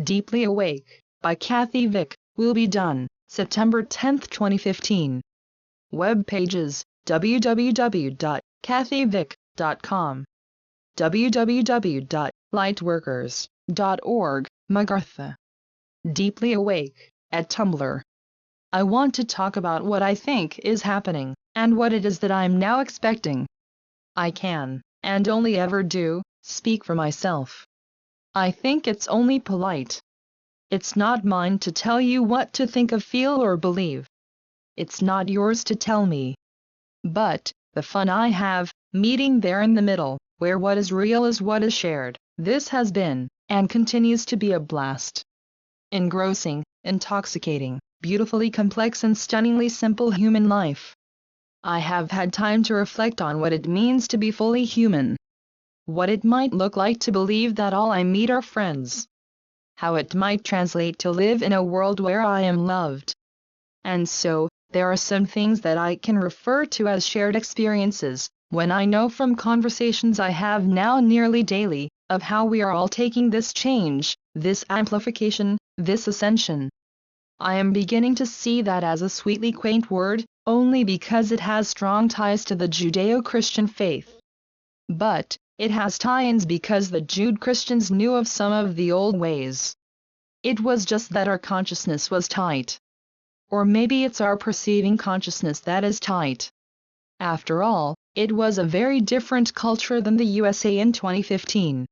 Deeply Awake, by Kathy Vick, will be done, September 10, 2015. Web pages, www.kathyvick.com, www.lightworkers.org, Magartha. Deeply Awake, at Tumblr. I want to talk about what I think is happening, and what it is that I'm now expecting. I can, and only ever do, speak for myself. I think it's only polite. It's not mine to tell you what to think of, feel, or believe. It's not yours to tell me. But, the fun I have, meeting there in the middle, where what is real is what is shared, this has been, and continues to be, a blast. Engrossing, intoxicating, beautifully complex and stunningly simple human life. I have had time to reflect on what it means to be fully human. What it might look like to believe that all I meet are friends. How it might translate to live in a world where I am loved. And so, there are some things that I can refer to as shared experiences, when I know from conversations I have now nearly daily, of how we are all taking this change, this amplification, this ascension. I am beginning to see that as a sweetly quaint word, only because it has strong ties to the Judeo-Christian faith. But, it has tie-ins because the Jude Christians knew of some of the old ways. It was just that our consciousness was tight. Or maybe it's our perceiving consciousness that is tight. After all, it was a very different culture than the USA in 2015.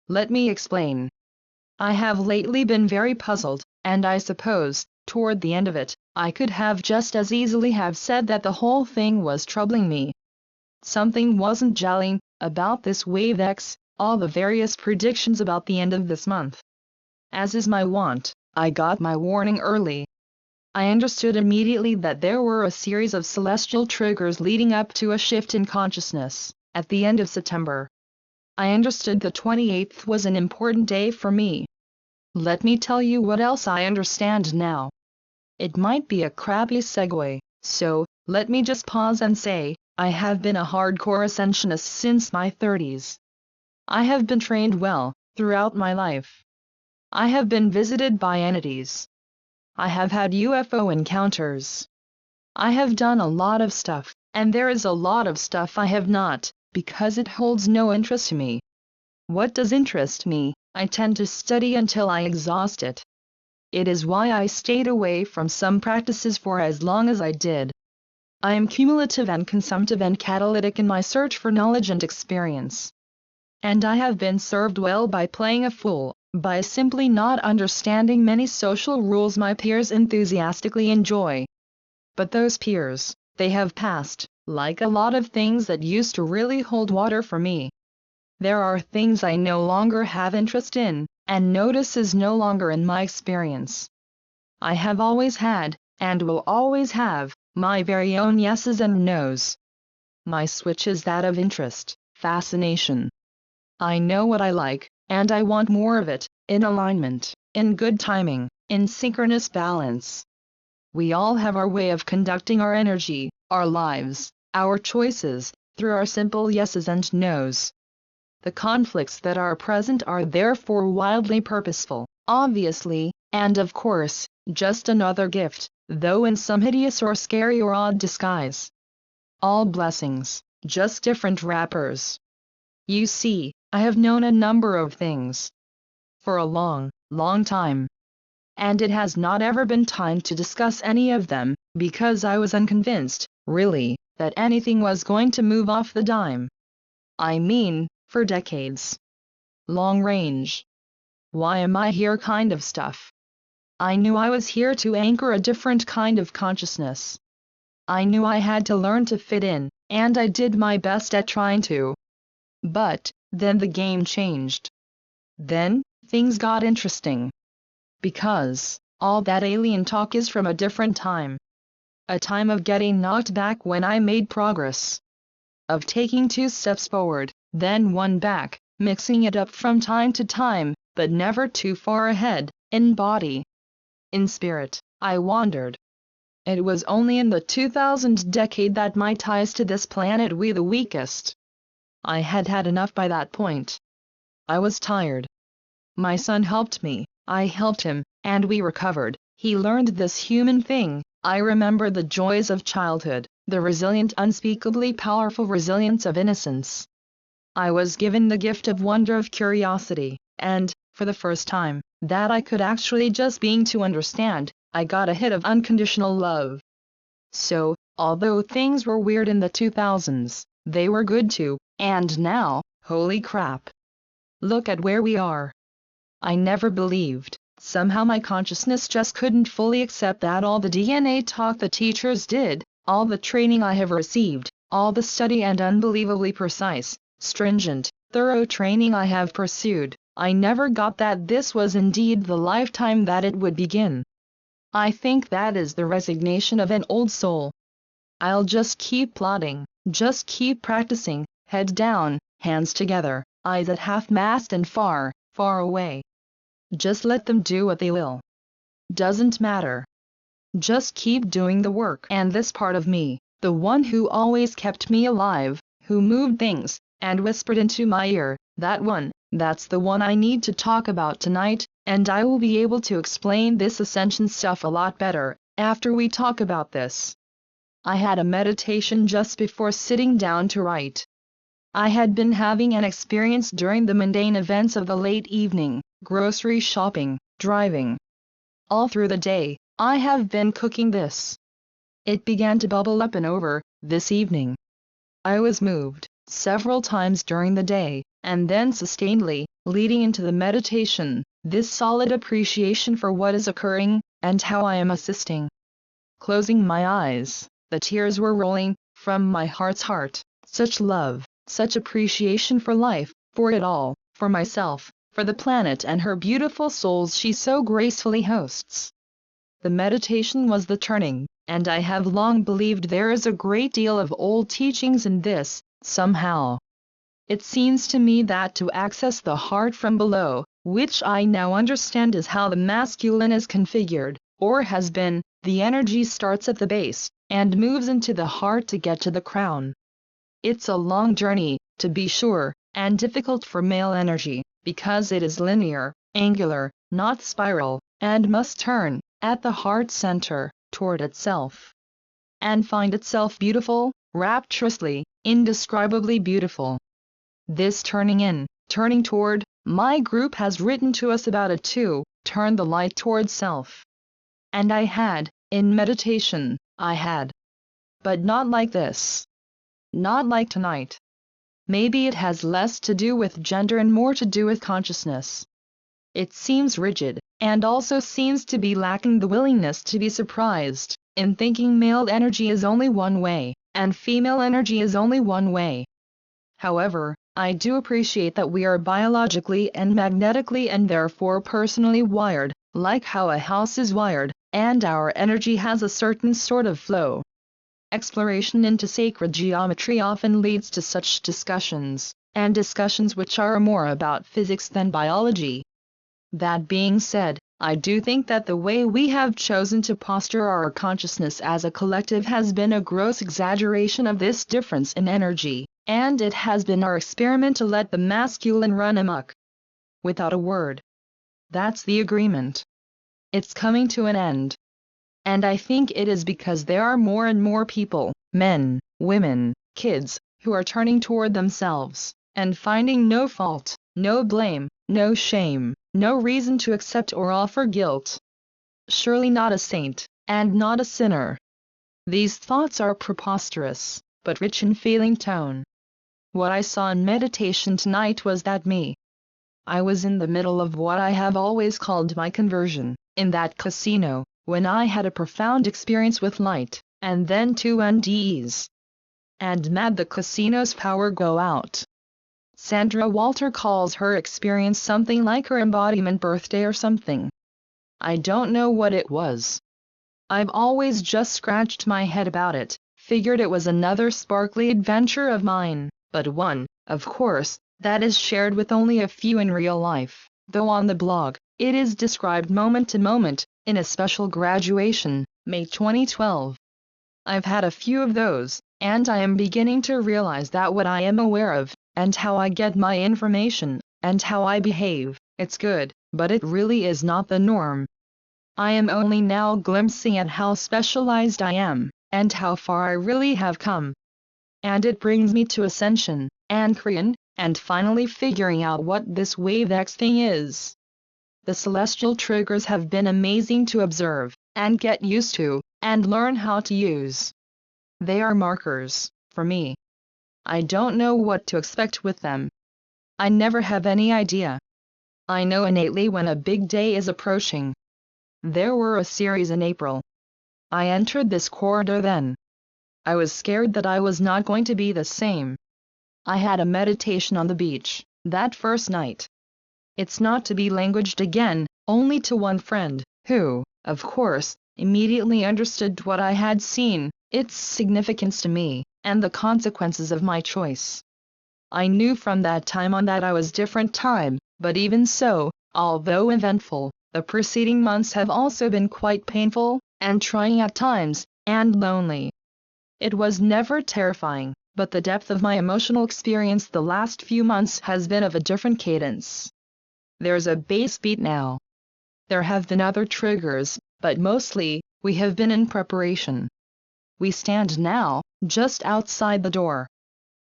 Let me explain. I have lately been very puzzled, and I suppose, toward the end of it, I could have just as easily have said that the whole thing was troubling me. Something wasn't gelling about this wave X, all the various predictions about the end of this month. As is my wont, I got my warning early. I understood immediately that there were a series of celestial triggers leading up to a shift in consciousness, at the end of September. I understood the 28th was an important day for me. Let me tell you what else I understand now. It might be a crappy segue, so, let me just pause and say, I have been a hardcore ascensionist since my 30s. I have been trained well, throughout my life. I have been visited by entities. I have had UFO encounters. I have done a lot of stuff, and there is a lot of stuff I have not, because it holds no interest to me. What does interest me, I tend to study until I exhaust it. It is why I stayed away from some practices for as long as I did. I am cumulative and consumptive and catalytic in my search for knowledge and experience. And I have been served well by playing a fool, by simply not understanding many social rules my peers enthusiastically enjoy. But those peers, they have passed, like a lot of things that used to really hold water for me. There are things I no longer have interest in, and notice is no longer in my experience. I have always had, and will always have, my very own yeses and nos. My switch is that of interest, fascination. I know what I like, and I want more of it, in alignment, in good timing, in synchronous balance. We all have our way of conducting our energy, our lives, our choices, through our simple yeses and nos. The conflicts that are present are therefore wildly purposeful, obviously, and of course, just another gift, though in some hideous or scary or odd disguise. All blessings, just different wrappers. You see, I have known a number of things. For a long, long time. And it has not ever been time to discuss any of them, because I was unconvinced, really, that anything was going to move off the dime. I mean, for decades. Long range. Why am I here kind of stuff. I knew I was here to anchor a different kind of consciousness. I knew I had to learn to fit in, and I did my best at trying to. But, then the game changed. Then, things got interesting. Because, all that alien talk is from a different time. A time of getting knocked back when I made progress. Of taking 2 steps forward, then 1 back, mixing it up from time to time, but never too far ahead, in body. In spirit, I wandered. It was only in the 2000 decade that my ties to this planet were the weakest. I had had enough by that point. I was tired. My son helped me, I helped him, and we recovered. He learned this human thing. I remember the joys of childhood, the resilient, unspeakably powerful resilience of innocence. I was given the gift of wonder, of curiosity, and, for the first time, that I could actually just being to understand, I got a hit of unconditional love. So, although things were weird in the 2000s, they were good too, and now, holy crap. Look at where we are. I never believed, somehow my consciousness just couldn't fully accept that all the DNA talk the teachers did, all the training I have received, all the study and unbelievably precise, stringent, thorough training I have pursued, I never got that this was indeed the lifetime that it would begin. I think that is the resignation of an old soul. I'll just keep plodding, just keep practicing, head down, hands together, eyes at half-mast and far, far away. Just let them do what they will. Doesn't matter. Just keep doing the work. And this part of me, the one who always kept me alive, who moved things, and whispered into my ear, that one, that's the one I need to talk about tonight, and I will be able to explain this ascension stuff a lot better, after we talk about this. I had a meditation just before sitting down to write. I had been having an experience during the mundane events of the late evening, grocery shopping, driving. All through the day, I have been cooking this. It began to bubble up and over, this evening. I was moved, several times during the day, and then sustainedly, leading into the meditation, this solid appreciation for what is occurring, and how I am assisting. Closing my eyes, the tears were rolling, from my heart's heart, such love, such appreciation for life, for it all, for myself, for the planet and her beautiful souls she so gracefully hosts. The meditation was the turning, and I have long believed there is a great deal of old teachings in this, somehow. It seems to me that to access the heart from below, which I now understand is how the masculine is configured, or has been, the energy starts at the base, and moves into the heart to get to the crown. It's a long journey, to be sure, and difficult for male energy, because it is linear, angular, not spiral, and must turn, at the heart center, toward itself. And find itself beautiful, rapturously, indescribably beautiful. This turning in, turning toward, my group has written to us about it too, turn the light toward self. And I had, in meditation, I had. But not like this. Not like tonight. Maybe it has less to do with gender and more to do with consciousness. It seems rigid, and also seems to be lacking the willingness to be surprised, in thinking male energy is only one way, and female energy is only one way. However, I do appreciate that we are biologically and magnetically and therefore personally wired, like how a house is wired, and our energy has a certain sort of flow. Exploration into sacred geometry often leads to such discussions, and discussions which are more about physics than biology. That being said, I do think that the way we have chosen to posture our consciousness as a collective has been a gross exaggeration of this difference in energy, and it has been our experiment to let the masculine run amok. Without a word. That's the agreement. It's coming to an end. And I think it is because there are more and more people, men, women, kids, who are turning toward themselves, and finding no fault, no blame, no shame, no reason to accept or offer guilt. Surely not a saint, and not a sinner. These thoughts are preposterous, but rich in feeling tone. What I saw in meditation tonight was that me. I was in the middle of what I have always called my conversion, in that casino, when I had a profound experience with light, and then 2 NDEs. And mad the casino's power go out. Sandra Walter calls her experience something like her embodiment birthday or something. I don't know what it was. I've always just scratched my head about it, figured it was another sparkly adventure of mine, but one, of course, that is shared with only a few in real life, though on the blog, it is described moment to moment, in a special graduation, May 2012. I've had a few of those, and I am beginning to realize that what I am aware of, and how I get my information, and how I behave, It's good, but it really is not the norm. I am only now glimpsing at how specialized I am, and how far I really have come. And it brings me to Ascension, and Korean, and finally figuring out what this Wave X thing is. The celestial triggers have been amazing to observe, and get used to, and learn how to use. They are markers, for me. I don't know what to expect with them. I never have any idea. I know innately when a big day is approaching. There were a series in April. I entered this corridor then. I was scared that I was not going to be the same. I had a meditation on the beach, that first night. It's not to be languaged again, only to one friend, who, of course, immediately understood what I had seen, its significance to me, and the consequences of my choice. I knew from that time on that I was different time, but even so, although eventful, the preceding months have also been quite painful, and trying at times, and lonely. It was never terrifying, but the depth of my emotional experience the last few months has been of a different cadence. There's a bass beat now. There have been other triggers, but mostly, we have been in preparation. We stand now, just outside the door.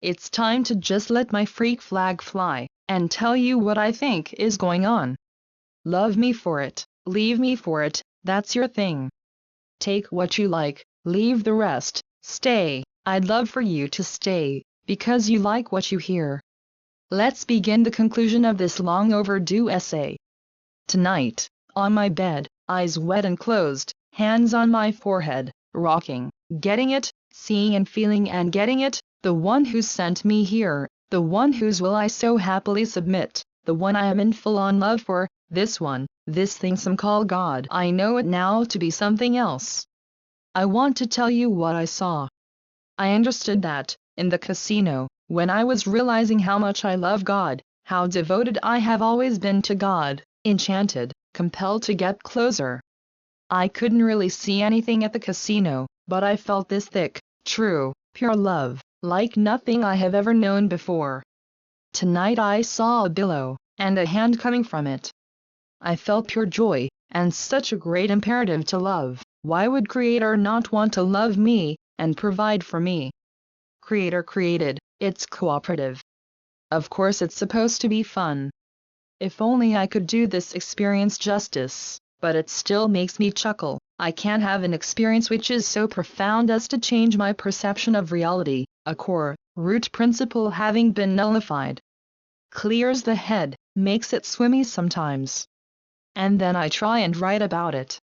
It's time to just let my freak flag fly, and tell you what I think is going on. Love me for it, leave me for it, that's your thing. Take what you like, leave the rest, stay, I'd love for you to stay, because you like what you hear. Let's begin the conclusion of this long overdue essay. Tonight, on my bed, eyes wet and closed, hands on my forehead, rocking, getting it, seeing and feeling and getting it, the one who sent me here, the one whose will I so happily submit, the one I am in full-on love for, this one, this thing some call God. I know it now to be something else. I want to tell you what I saw. I understood that, in the casino, when I was realizing how much I love God, how devoted I have always been to God, enchanted, compelled to get closer. I couldn't really see anything at the casino, but I felt this thick, true, pure love, like nothing I have ever known before. Tonight I saw a billow, and a hand coming from it. I felt pure joy, and such a great imperative to love. Why would Creator not want to love me, and provide for me? Creator created, it's cooperative. Of course it's supposed to be fun. If only I could do this experience justice, but it still makes me chuckle. I can't have an experience which is so profound as to change my perception of reality, a core, root principle having been nullified. Clears the head, makes it swimmy sometimes. And then I try and write about it.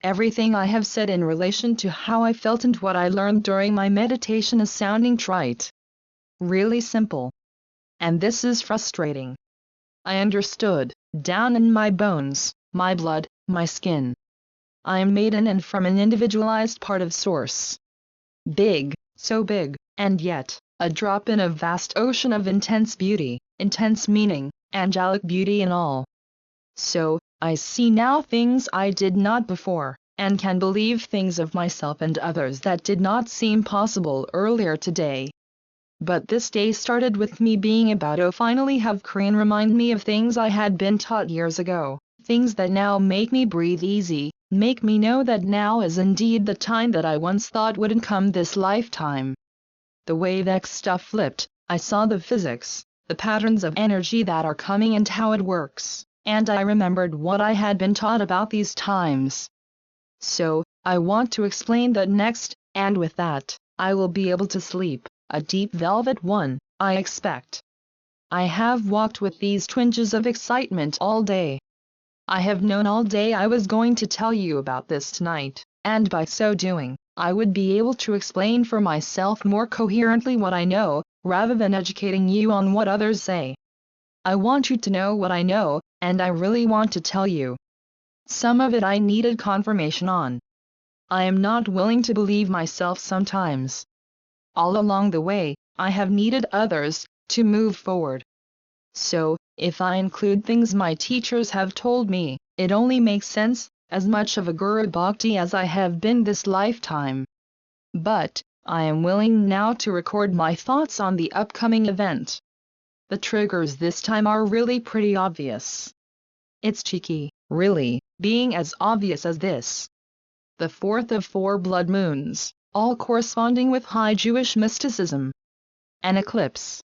Everything I have said in relation to how I felt and what I learned during my meditation is sounding trite. Really simple. And this is frustrating. I understood, down in my bones, my blood, my skin. I am made in and from an individualized part of Source. Big, so big, and yet, a drop in a vast ocean of intense beauty, intense meaning, angelic beauty and all. So, I see now things I did not before, and can believe things of myself and others that did not seem possible earlier today. But this day started with me being about to finally have Korean remind me of things I had been taught years ago, things that now make me breathe easy, make me know that now is indeed the time that I once thought wouldn't come this lifetime. The Wave X stuff flipped, I saw the physics, the patterns of energy that are coming and how it works, and I remembered what I had been taught about these times. So, I want to explain that next, and with that, I will be able to sleep, a deep velvet one, I expect. I have walked with these twinges of excitement all day. I have known all day I was going to tell you about this tonight, and by so doing, I would be able to explain for myself more coherently what I know, rather than educating you on what others say. I want you to know what I know, and I really want to tell you. Some of it I needed confirmation on. I am not willing to believe myself sometimes. All along the way, I have needed others, to move forward. So, if I include things my teachers have told me, it only makes sense, as much of a Guru Bhakti as I have been this lifetime. But, I am willing now to record my thoughts on the upcoming event. The triggers this time are really pretty obvious. It's cheeky, really, being as obvious as this. The fourth of 4 blood moons, all corresponding with high Jewish mysticism. An eclipse.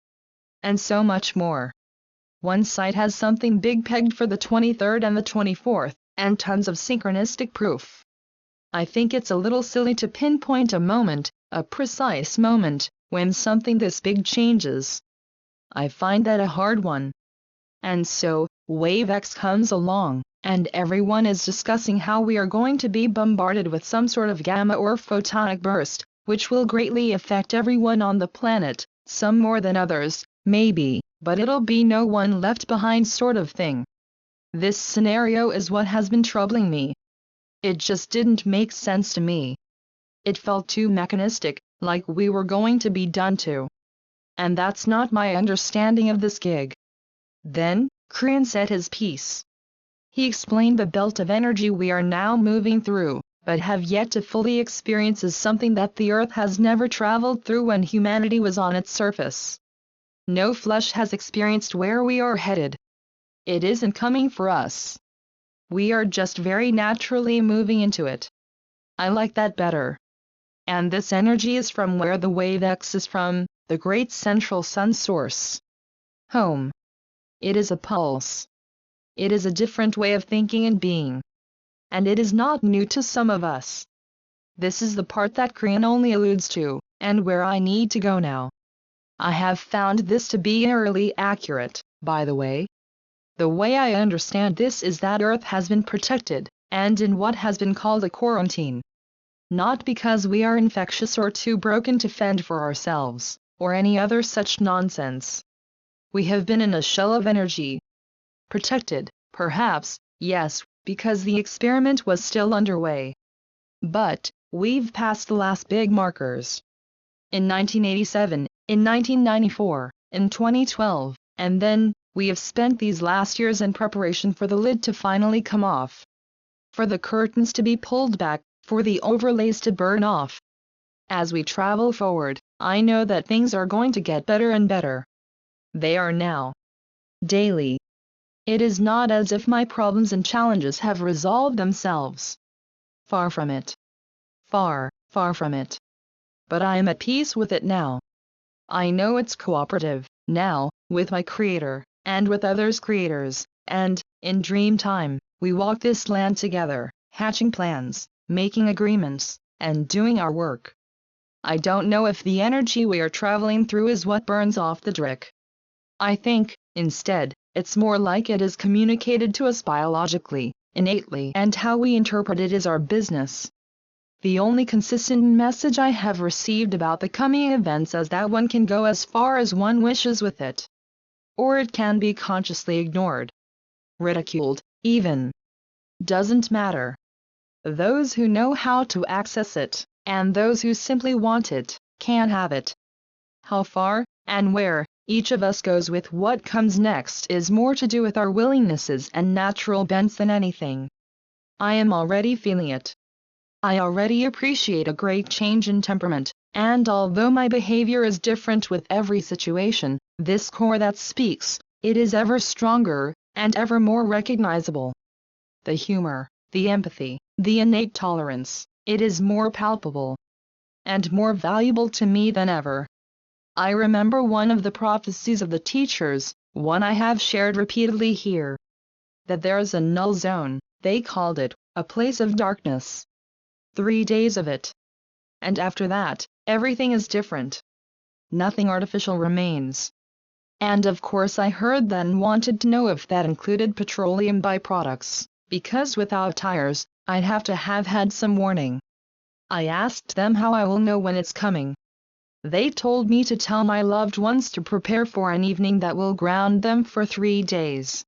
And so much more. One site has something big pegged for the 23rd and the 24th, and tons of synchronistic proof. I think it's a little silly to pinpoint a moment, a precise moment, when something this big changes. I find that a hard one. And so, Wave X comes along, and everyone is discussing how we are going to be bombarded with some sort of gamma or photonic burst, which will greatly affect everyone on the planet, some more than others, maybe, but it'll be no one left behind sort of thing. This scenario is what has been troubling me. It just didn't make sense to me. It felt too mechanistic, like we were going to be done to. And that's not my understanding of this gig. Then, Krian said his piece. He explained the belt of energy we are now moving through, but have yet to fully experience as something that the Earth has never traveled through when humanity was on its surface. No flesh has experienced where we are headed. It isn't coming for us. We are just very naturally moving into it. I like that better. And this energy is from where the Wave X is from, the great central sun source. Home. It is a pulse. It is a different way of thinking and being. And it is not new to some of us. This is the part that Krian only alludes to, and where I need to go now. I have found this to be eerily accurate, by the way. The way I understand this is that Earth has been protected, and in what has been called a quarantine. Not because we are infectious or too broken to fend for ourselves, or any other such nonsense. We have been in a shell of energy. Protected, perhaps, yes, because the experiment was still underway. But, we've passed the last big markers. In 1987, in 1994, in 2012, and then, we have spent these last years in preparation for the lid to finally come off. For the curtains to be pulled back, for the overlays to burn off. As we travel forward, I know that things are going to get better and better. They are now. Daily. It is not as if my problems and challenges have resolved themselves. Far from it. Far, far from it. But I am at peace with it now. I know it's cooperative, now, with my Creator, and with others' creators, and, in dream time, we walk this land together, hatching plans, making agreements, and doing our work. I don't know if the energy we are traveling through is what burns off the Drick. I think, instead, it's more like it is communicated to us biologically, innately, and how we interpret it is our business. The only consistent message I have received about the coming events is that one can go as far as one wishes with it. Or it can be consciously ignored. Ridiculed, even. Doesn't matter. Those who know how to access it, and those who simply want it, can have it. How far, and where, each of us goes with what comes next is more to do with our willingnesses and natural bents than anything. I am already feeling it. I already appreciate a great change in temperament, and although my behavior is different with every situation, this core that speaks, it is ever stronger, and ever more recognizable. The humor, the empathy, the innate tolerance, it is more palpable. And more valuable to me than ever. I remember one of the prophecies of the teachers, one I have shared repeatedly here. That there is a null zone, they called it, a place of darkness. 3 days of it. And after that, everything is different. Nothing artificial remains. And of course I heard then wanted to know if that included petroleum byproducts, because without tires, I'd have to have had some warning. I asked them how I will know when it's coming. They told me to tell my loved ones to prepare for an evening that will ground them for 3 days.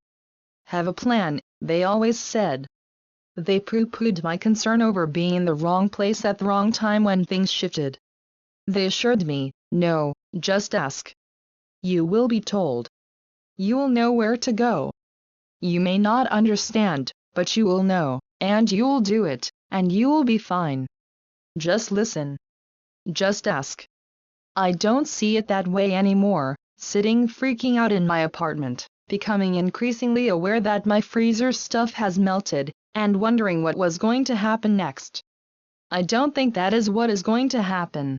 Have a plan, they always said. They pooh-poohed my concern over being in the wrong place at the wrong time when things shifted. They assured me, no, just ask. You will be told. You will know where to go. You may not understand, but you will know, and you'll do it, and you will be fine. Just listen. Just ask. I don't see it that way anymore, sitting freaking out in my apartment, becoming increasingly aware that my freezer stuff has melted, and wondering what was going to happen next. I don't think that is what is going to happen.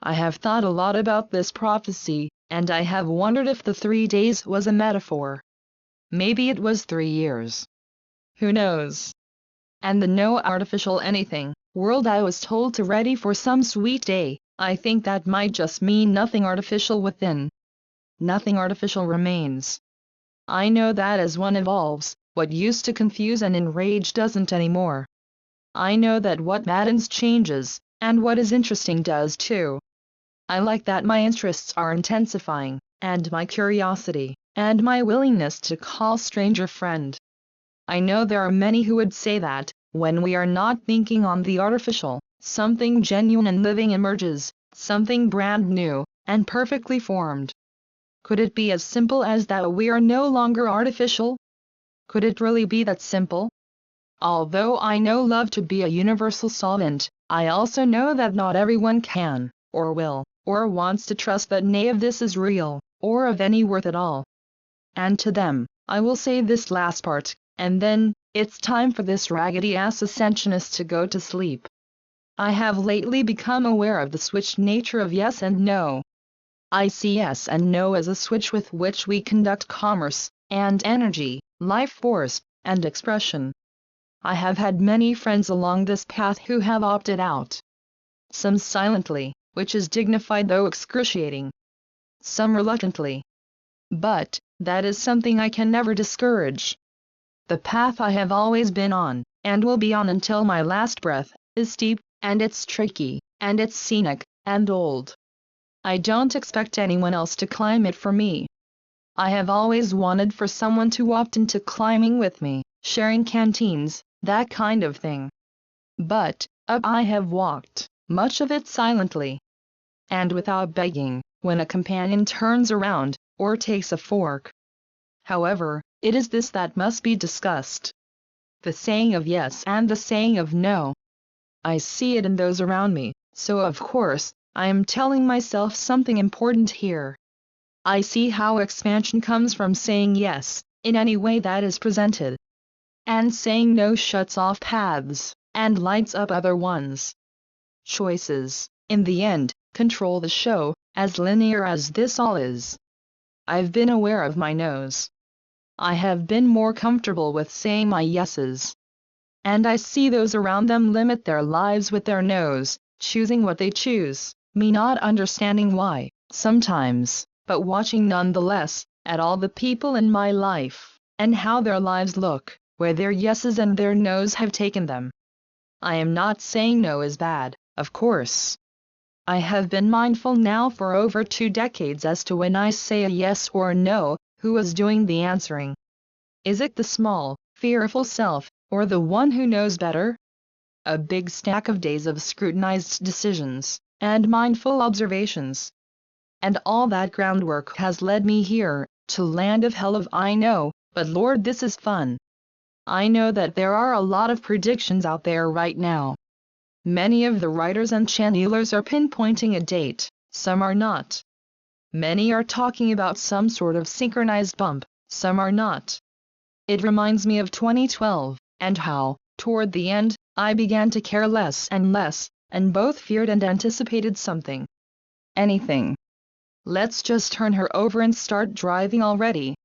I have thought a lot about this prophecy, and I have wondered if the 3 days was a metaphor. Maybe it was 3 years. Who knows? And the no artificial anything world I was told to ready for some sweet day, I think that might just mean nothing artificial within. Nothing artificial remains. I know that as one evolves, what used to confuse and enrage doesn't anymore. I know that what maddens changes, and what is interesting does too. I like that my interests are intensifying, and my curiosity, and my willingness to call stranger friend. I know there are many who would say that, when we are not thinking on the artificial, something genuine and living emerges, something brand new, and perfectly formed. Could it be as simple as that we are no longer artificial? Could it really be that simple? Although I know love to be a universal solvent, I also know that not everyone can, or will, or wants to trust that any of this is real, or of any worth at all. And to them, I will say this last part, and then, it's time for this raggedy-ass ascensionist to go to sleep. I have lately become aware of the switched nature of yes and no. I see yes and no as a switch with which we conduct commerce, and energy, life force, and expression. I have had many friends along this path who have opted out. Some silently, which is dignified though excruciating. Some reluctantly. But, that is something I can never discourage. The path I have always been on, and will be on until my last breath, is steep, and it's tricky, and it's scenic, and old. I don't expect anyone else to climb it for me. I have always wanted for someone to opt into climbing with me, sharing canteens, that kind of thing. But, up I have walked, much of it silently. And without begging, when a companion turns around, or takes a fork. However, it is this that must be discussed. The saying of yes and the saying of no. I see it in those around me, so of course, I am telling myself something important here. I see how expansion comes from saying yes, in any way that is presented. And saying no shuts off paths, and lights up other ones. Choices, in the end, control the show, as linear as this all is. I've been aware of my no's. I have been more comfortable with saying my yeses. And I see those around them limit their lives with their no's, choosing what they choose, me not understanding why, sometimes, but watching nonetheless, at all the people in my life, and how their lives look, where their yeses and their no's have taken them. I am not saying no is bad, of course. I have been mindful now for over 2 decades as to when I say a yes or a no, who is doing the answering. Is it the small, fearful self, or the one who knows better? A big stack of days of scrutinized decisions, and mindful observations. And all that groundwork has led me here, to land of hell of I know, but Lord this is fun. I know that there are a lot of predictions out there right now. Many of the writers and channelers are pinpointing a date, some are not. Many are talking about some sort of synchronized bump, some are not. It reminds me of 2012, and how, toward the end, I began to care less, and both feared and anticipated something. Anything. Let's just turn her over and start driving already.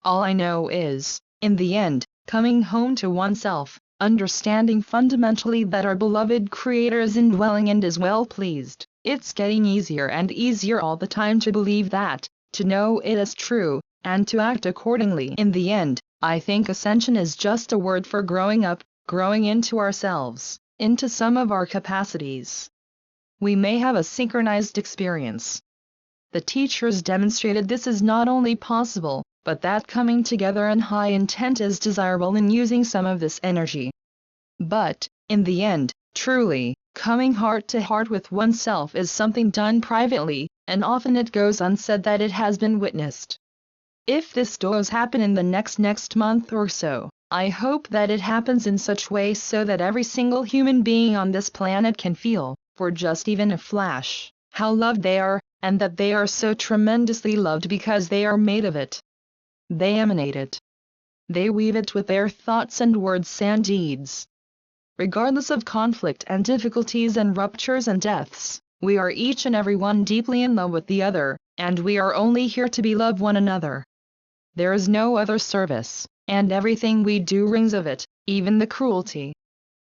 All I know is, in the end, coming home to oneself, understanding fundamentally that our beloved Creator is indwelling and is well pleased. It's getting easier and easier all the time to believe that, to know it as true, and to act accordingly. In the end, I think ascension is just a word for growing up, growing into ourselves, into some of our capacities. We may have a synchronized experience. The teachers demonstrated this is not only possible, but that coming together in high intent is desirable in using some of this energy. But, in the end, truly, coming heart to heart with oneself is something done privately, and often it goes unsaid that it has been witnessed. If this does happen in the next month or so, I hope that it happens in such way so that every single human being on this planet can feel, for just even a flash, how loved they are, and that they are so tremendously loved because they are made of it. They emanate it. They weave it with their thoughts and words and deeds. Regardless of conflict and difficulties and ruptures and deaths, we are each and every one deeply in love with the other, and we are only here to beloved one another. There is no other service, and everything we do rings of it, even the cruelty,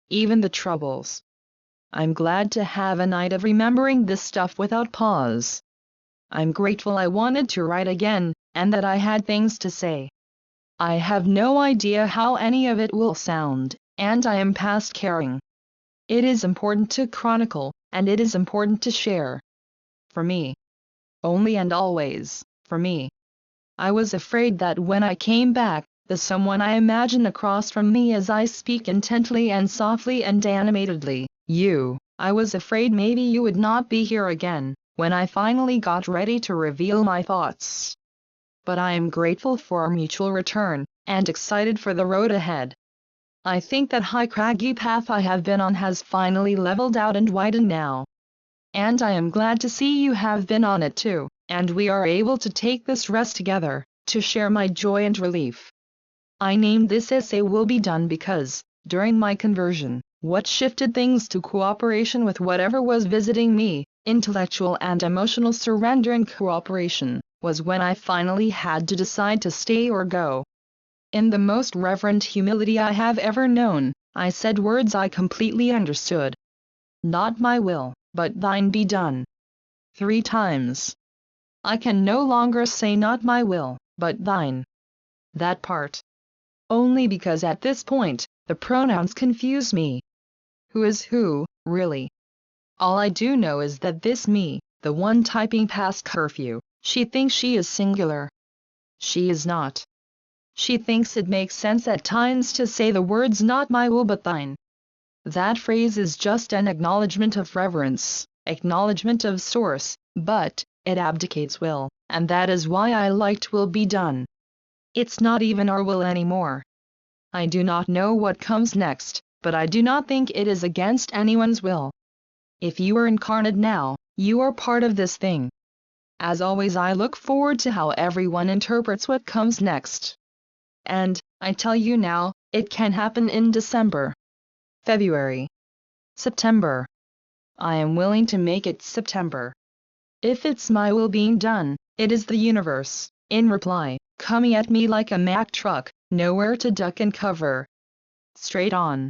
even the troubles. I'm glad to have a night of remembering this stuff without pause. I'm grateful I wanted to write again, and that I had things to say. I have no idea how any of it will sound, and I am past caring. It is important to chronicle, and it is important to share. For me. Only and always, for me. I was afraid that when I came back, the someone I imagine across from me as I speak intently and softly and animatedly, I was afraid maybe you would not be here again, when I finally got ready to reveal my thoughts. But I am grateful for our mutual return, and excited for the road ahead. I think that high craggy path I have been on has finally leveled out and widened now. And I am glad to see you have been on it too, and we are able to take this rest together, to share my joy and relief. I named this essay Will Be Done because, during my conversion, what shifted things to cooperation with whatever was visiting me, intellectual and emotional surrender and cooperation, was when I finally had to decide to stay or go. In the most reverent humility I have ever known, I said words I completely understood. Not my will, but thine be done. 3 times. I can no longer say not my will, but thine. That part. Only because at this point, the pronouns confuse me. Who is who, really? All I do know is that this me, the one typing past curfew, she thinks she is singular. She is not. She thinks it makes sense at times to say the words not my will but thine. That phrase is just an acknowledgement of reverence, acknowledgement of source, but it abdicates will, and that is why I liked will be done. It's not even our will anymore. I do not know what comes next, but I do not think it is against anyone's will. If you are incarnate now, you are part of this thing. As always, I look forward to how everyone interprets what comes next. And, I tell you now, it can happen in December, February, September. I am willing to make it September. If it's my will being done, it is the universe, in reply, coming at me like a Mack truck, nowhere to duck and cover. Straight on.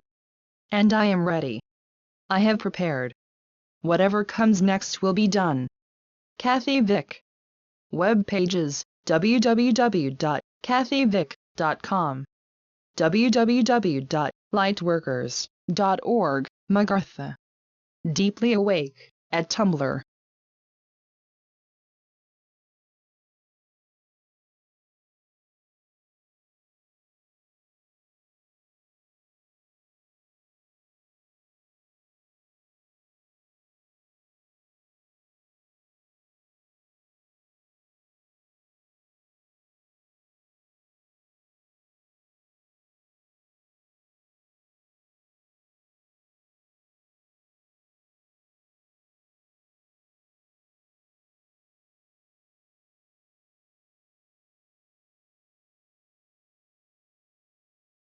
And I am ready. I have prepared. Whatever comes next will be done. Kathy Vick. Web pages, www.kathyvick.com. www.lightworkers.org, Magartha. Deeply Awake, at Tumblr.